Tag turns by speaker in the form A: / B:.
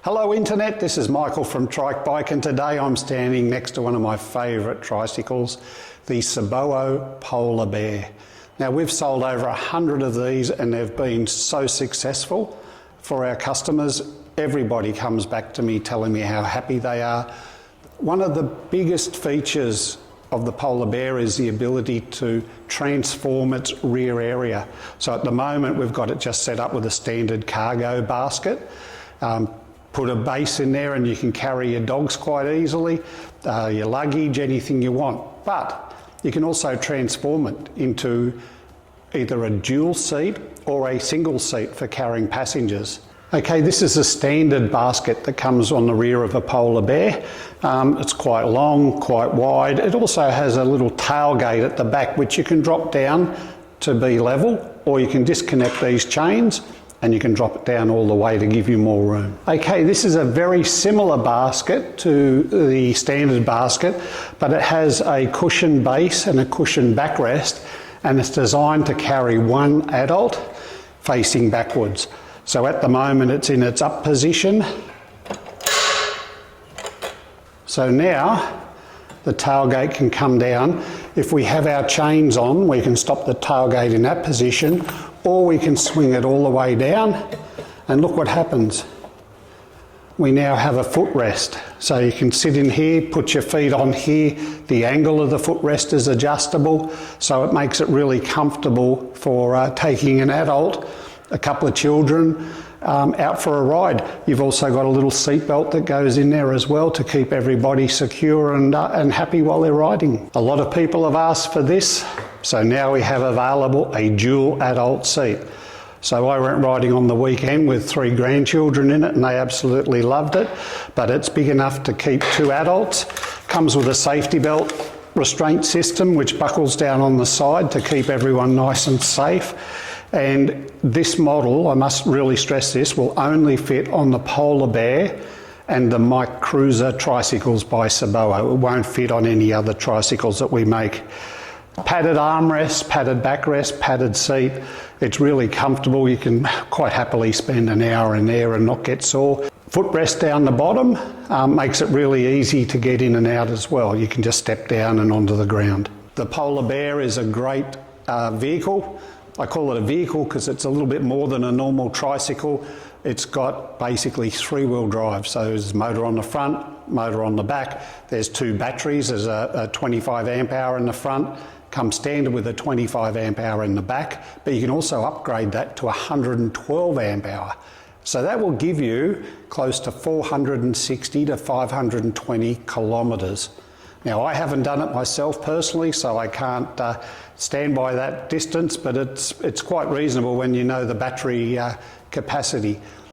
A: Hello Internet, this is Michael from Trike Bike, and today I'm standing next to one of my favourite tricycles, the Sobowo Polar Bear. Now we've sold over 100 of these and they've been so successful for our customers. Everybody comes back to me telling me how happy they are. One of the biggest features of the Polar Bear is the ability to transform its rear area. So at the moment we've got it just set up with a standard cargo basket. Put a base in there and you can carry your dogs quite easily, your luggage, anything you want. But you can also transform it into either a dual seat or a single seat for carrying passengers. Okay, this is a standard basket that comes on the rear of a Polar Bear. It's quite long, quite wide. It also has a little tailgate at the back which you can drop down to be level, or you can disconnect these chains and you can drop it down all the way to give you more room. Okay, this is a very similar basket to the standard basket, but it has a cushion base and a cushion backrest, and it's designed to carry one adult facing backwards. So at the moment it's in its up position. So now the tailgate can come down. If we have our chains on, we can stop the tailgate in that position, or we can swing it all the way down, and look what happens. We now have a footrest. So you can sit in here, put your feet on here. The angle of the footrest is adjustable, so it makes it really comfortable for taking an adult, a couple of children, out for a ride. You've also got a little seat belt that goes in there as well to keep everybody secure and happy while they're riding. A lot of people have asked for this, so now we have available a dual adult seat. So I went riding on the weekend with 3 grandchildren in it and they absolutely loved it, but it's big enough to keep 2 adults. Comes with a safety belt restraint system which buckles down on the side to keep everyone nice and safe. And this model, I must really stress this, will only fit on the Polar Bear and the Mike Cruiser tricycles by Sobowo. It won't fit on any other tricycles that we make. Padded armrest, padded backrest, padded seat. It's really comfortable. You can quite happily spend an hour in there and not get sore. Footrest down the bottom makes it really easy to get in and out as well. You can just step down and onto the ground. The Polar Bear is a great vehicle. I call it a vehicle because it's a little bit more than a normal tricycle. It's got basically 3-wheel drive. So there's a motor on the front, motor on the back. There's 2 batteries. There's a 25 amp hour in the front. Comes standard with a 25 amp hour in the back, but you can also upgrade that to 112 amp hour. So that will give you close to 460 to 520 kilometres. Now I haven't done it myself personally, so I can't stand by that distance, but it's quite reasonable when you know the battery capacity.